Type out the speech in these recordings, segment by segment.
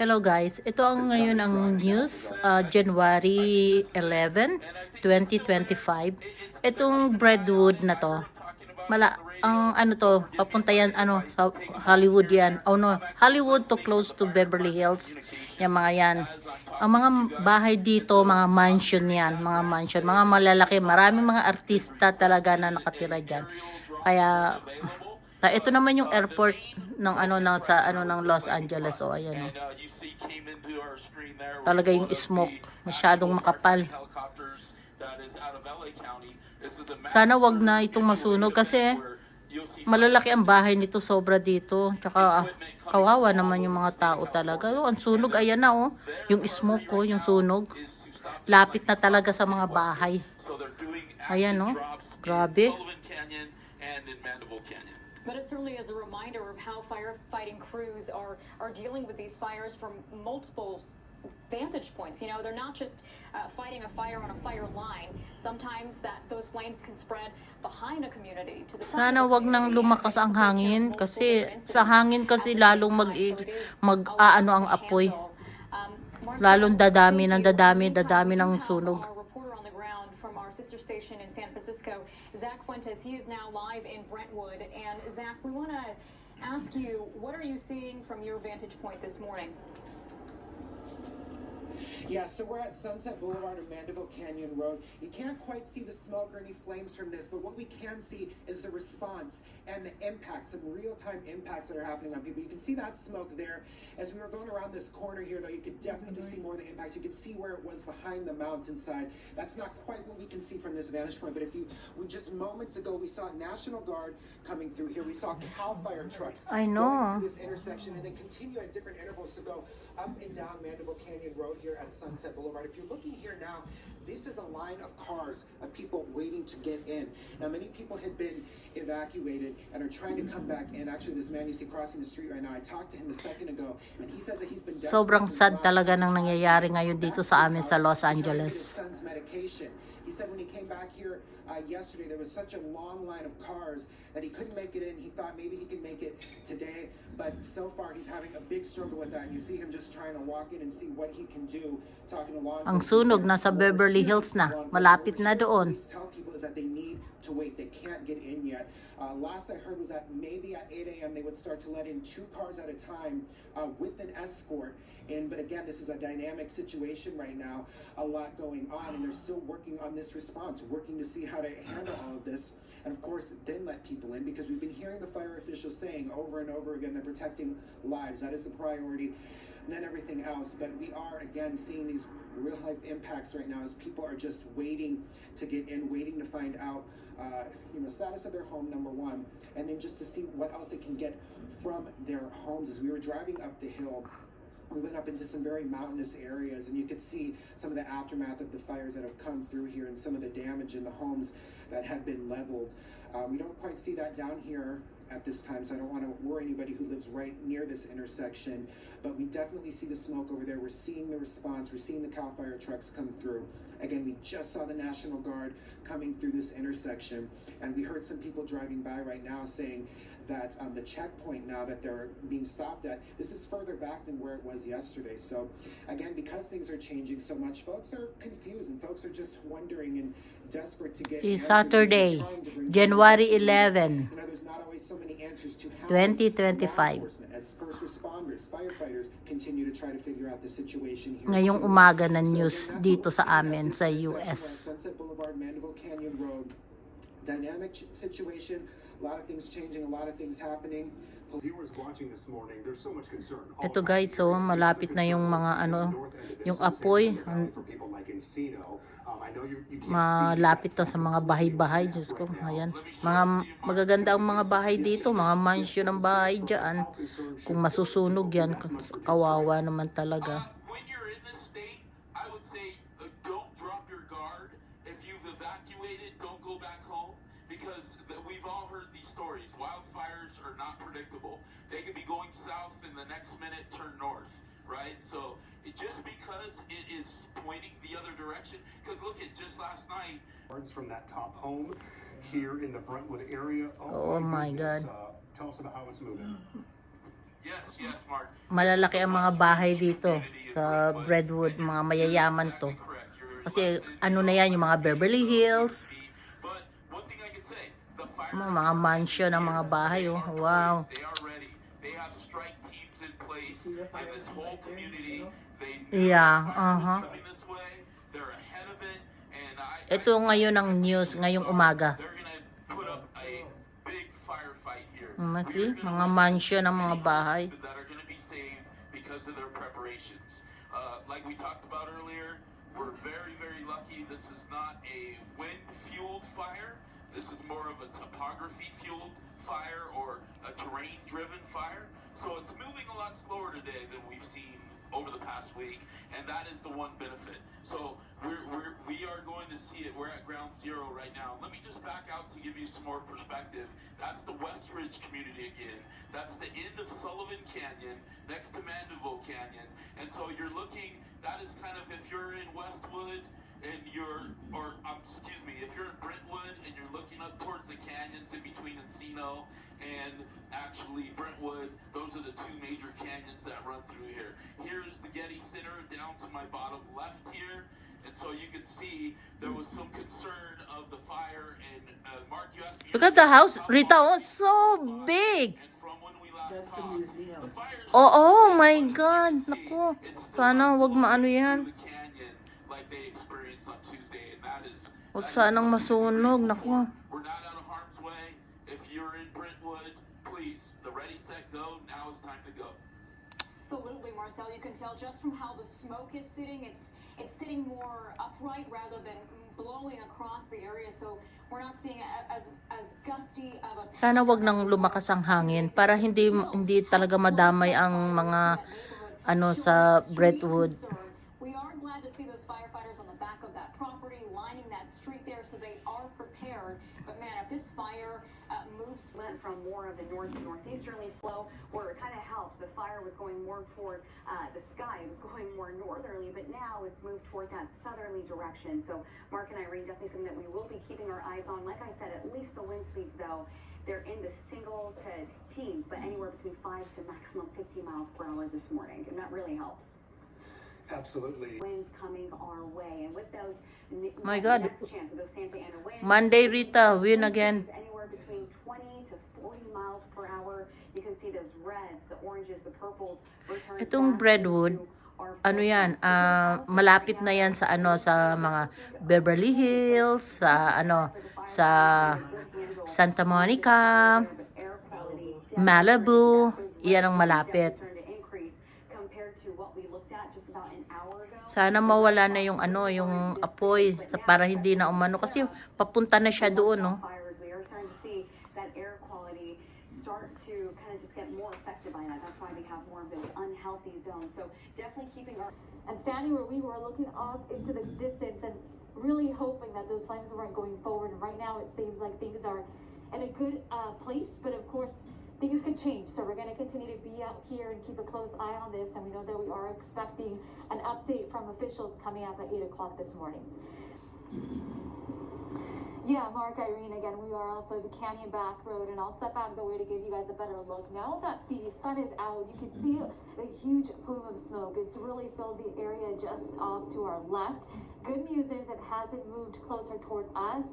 Hello guys, ito ang ngayon ang news, January 11, 2025. Itong Brentwood na to, ang ano to, papunta yan sa Hollywood yan. Oh no, Hollywood to close to Beverly Hills. Yung mga yan. Ang mga bahay dito, mga mansion yan, mga mansion, mga malalaki, maraming mga artista talaga na nakatira diyan. Kaya ito naman yung airport ng ng Los Angeles. O ayan o. Talaga yung smoke masyadong makapal. Sana wag na itong masunog kasi malalaki ang bahay nito, sobra dito. Tsaka kawawa naman yung mga tao talaga. Ang sunog, ayan na oh. Yung smoke ko, yung sunog. Lapit na talaga sa mga bahay. Ayan oh. Grabe. But it certainly is a reminder of how firefighting crews are dealing with these fires from multiple vantage points. You know, they're not just fighting a fire on a fire line. Sometimes those flames can spread behind a community to the side. Sana wag nang lumakas ang hangin kasi sa hangin kasi lalong mag-aano ang apoy. Lalong dadami ng sunog. Sister station in San Francisco, Zach Fuentes. He is now live in Brentwood. And Zach, we want to ask you, what are you seeing from your vantage point this morning? Yeah, so we're at Sunset Boulevard and Mandeville Canyon Road. You can't quite see the smoke or any flames from this, but what we can see is the response and the impacts, some real-time impacts that are happening on people. You can see that smoke there. As we were going around this corner here, though, you could definitely see more of the impacts. You could see where it was behind the mountainside. That's not quite what we can see from this vantage point, but just moments ago, we saw National Guard coming through here. We saw CAL FIRE trucks I know. going through this intersection, and they continue at different intervals to go up and down Mandeville Canyon Road here at Sunset Boulevard. If you're looking here now, this is a line of cars of people waiting to get in. Now, many people had been evacuated and are trying to come back in. Actually, this man you see crossing the street right now, I talked to him a second ago, and he says that he's been desperate. Sobrang sad talaga ng nangyayari ngayon dito sa amin sa Los Angeles. He said when he came back here yesterday, there was such a long line of cars that he couldn't make it in. He thought maybe he could make it today, but so far he's having a big struggle with that. And you see him just trying to walk in and see what he can do, talking to law enforcement. Ang sunog nasa Beverly Hills na, malapit na doon. Tell people is that they need to wait. They can't get in yet. Last I heard was that maybe at 8 a.m. they would start to let in 2 cars at a time with an escort. But again, this is a dynamic situation right now. A lot going on, and they're still working on this response, working to see how to handle all of this. And of course, then let people in, because we've been hearing the fire officials saying over and over again that protecting lives, that is the priority, and then everything else. But we are, again, seeing these real-life impacts right now as people are just waiting to get in, waiting to find out, status of their home, number one, and then just to see what else they can get from their homes. As we were driving up the hill, we went up into some very mountainous areas, and you could see some of the aftermath of the fires that have come through here and some of the damage in the homes that have been leveled. We don't quite see that down here at this time, so I don't want to worry anybody who lives right near this intersection, but we definitely see the smoke over there. We're seeing the response. We're seeing the CAL FIRE trucks come through. Again, we just saw the National Guard coming through this intersection, and we heard some people driving by right now saying that the checkpoint now that they're being stopped at, this is further back than where it was yesterday. So again, because things are changing so much, folks are confused and folks are just wondering and desperate to get Saturday, January 11, 2025. As first responders, firefighters continue to try to figure out the situation here. Ngayong umaga na news dito sa amin sa US. Sunset Boulevard, Mandeville Canyon Road. Dynamic situation, a lot of things changing, a lot of things happening. Viewers watching this morning, there's so much concern. Ito guys, so malapit na yung mga yung apoy. Malapit na sa mga bahay-bahay. Diyos ko, ayan. Mga magaganda ang mga bahay dito, mga mansion ng bahay dyan. Kung masusunog yan, kawawa naman talaga. When you're in this state, I would say don't drop your guard. If you've evacuated, don't go back home, because we've all heard these stories. Wildfires are not predictable. They could be going south and the next minute turn north, right? So just because it is pointing the other direction, because look at just last night. From that top home here in the Brentwood area. Oh my God. Tell us about how it's moving. Yes, yes, Mark. Malalaki ang mga bahay dito sa Brentwood, mga mayayaman to. Correct. You're Kasi less than ano na yan, yung mga Beverly Hills, But one thing I can say, the fire mga mansion ang mga bahay, oh. Wow. they are ready. They have strike teams in place in this whole community. They know Yeah, this fire is uh-huh. coming this way. They're ahead of it, and Ito ngayon ang news, ngayong umaga. they're gonna put up a big firefight here. See, mga mansion ang mga bahay. That are gonna be saved because of their preparations. Like we talked about earlier, we're very, very lucky. This is not a wind-fueled fire. This is more of a topography-fueled fire or a terrain-driven fire. So it's moving a lot slower today than we've seen over the past week, and that is the one benefit. So we are going to see it. We're at ground zero right now. Let me just back out to give you some more perspective. That's the West Ridge community again. That's the end of Sullivan Canyon next to Mandeville Canyon. And so you're looking, that is kind of, if you're in Westwood and if you're in Brentwood and you're looking up towards the canyons in between Encino and actually Brentwood, those are the two major canyons that run through here. Here's the Getty Center down to my bottom left here. And so you can see there was some concern of the fire, and Mark, you asked me. Look at the house, Rita, oh, so big. And from when we last talked, the fire's Oh my God, naku. Sana wag maano yan. the canyon like they experienced on Tuesday, and that is. Wag sanang masunog, naku. We're not out of harm's way. If you're in Brentwood, please, the ready, set, go. Now is time to go. Absolutely, Marcel. You can tell just from how the smoke is sitting. It's sitting more upright rather than blowing across the area. So we're not seeing as gusty of a. Sana wag nang lumakas ang hangin para hindi talaga madamay ang mga ano sa Brentwood. We are glad to see those firefighters on the back of that property, lining that street there, so they are prepared. But man, if this fire moves from more of a northeasterly flow, where it kind of helps, the fire was going more toward the sky, it was going more northerly, but now it's moved toward that southerly direction. So Mark and Irene, definitely something that we will be keeping our eyes on. Like I said, at least the wind speeds, though, they're in the single to teens, but anywhere between 5 to maximum 15 miles per hour this morning, and that really helps. Absolutely. Winds coming our way, and with those, My God. next chance of those Santa Ana winds. Monday, Rita, win again. Anywhere between 20 to 40 miles per hour. You can see those reds, the oranges, the purples return. Itong Brentwood, ano yan, malapit na yan sa ano, sa mga Beverly Hills, sa ano, sa Santa Monica, Malibu, yan ang malapit. Sana mawala na yung ano, yung apoy para hindi na umano kasi papunta na siya doon, no. We are starting to see that air quality start to kind of just get more affected by that. That's why we have more of those unhealthy zones. So definitely keeping our and standing where we were, looking off into the distance and really hoping that those flames weren't going forward. And right now it seems like things are in a good place, but of course things could change. So we're going to continue to be out here and keep a close eye on this. And we know that we are expecting an update from officials coming up at 8 o'clock this morning. Yeah, Mark, Irene, again, we are off of Canyon Back Road, and I'll step out of the way to give you guys a better look. Now that the sun is out, you can see a huge plume of smoke. It's really filled the area just off to our left. Good news is it hasn't moved closer toward us.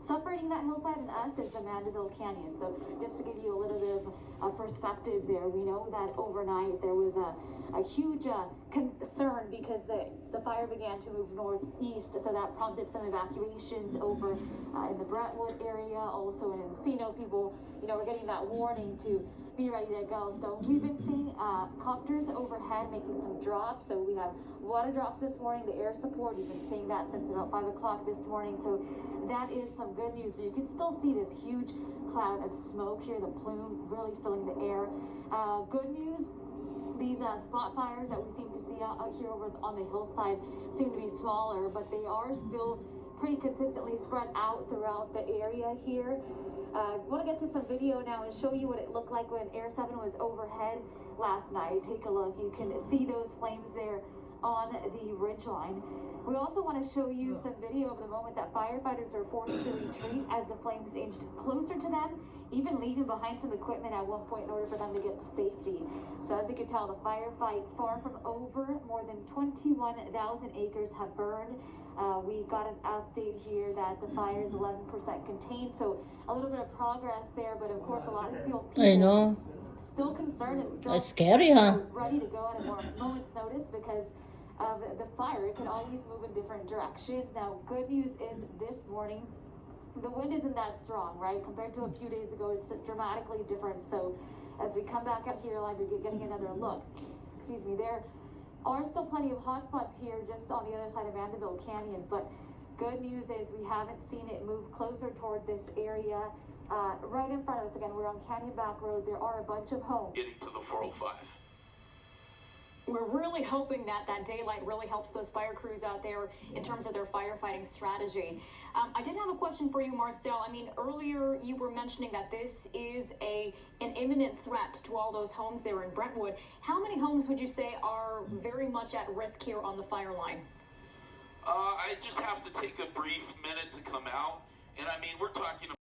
Separating that hillside and us is the Mandeville Canyon. So just to give you a little bit of perspective there, we know that overnight there was a huge concern because the fire began to move northeast, so that prompted some evacuations over in the Brentwood area, also in Encino. People, were getting that warning to be ready to go. So we've been seeing copters overhead making some drops. So we have water drops this morning, the air support. We've been seeing that since about 5 o'clock this morning. So that is some good news, but you can still see this huge cloud of smoke here, the plume really filling the air. Good news, these spot fires that we seem to see out here over on the hillside seem to be smaller, but they are still pretty consistently spread out throughout the area here. I want to get to some video now and show you what it looked like when Air 7 was overhead last night. Take a look. You can see those flames there on the ridgeline. We also want to show you some video of the moment that firefighters were forced to retreat as the flames inched closer to them, even leaving behind some equipment at one point in order for them to get to safety. So as you can tell, the firefight far from over. More than 21,000 acres have burned. We got an update here that the fire is 11% contained, so a little bit of progress there, but of course a lot of people I know. still concerned and still It's scary, huh? ready to go at a moment's notice because of the fire. It could always move in different directions. Now, good news is this morning, the wind isn't that strong, right? Compared to a few days ago, it's dramatically different. So as we come back out here live, we're getting another look. Excuse me, there are still plenty of hotspots here just on the other side of Vanderbilt Canyon, but good news is we haven't seen it move closer toward this area. Right in front of us, again, we're on Canyon Back Road. There are a bunch of homes. Getting to the 405. We're really hoping that that daylight really helps those fire crews out there in terms of their firefighting strategy. I did have a question for you, Marcel. I mean, earlier you were mentioning that this is an imminent threat to all those homes there in Brentwood. How many homes would you say are very much at risk here on the fire line? I just have to take a brief minute to come out. And I mean, we're talking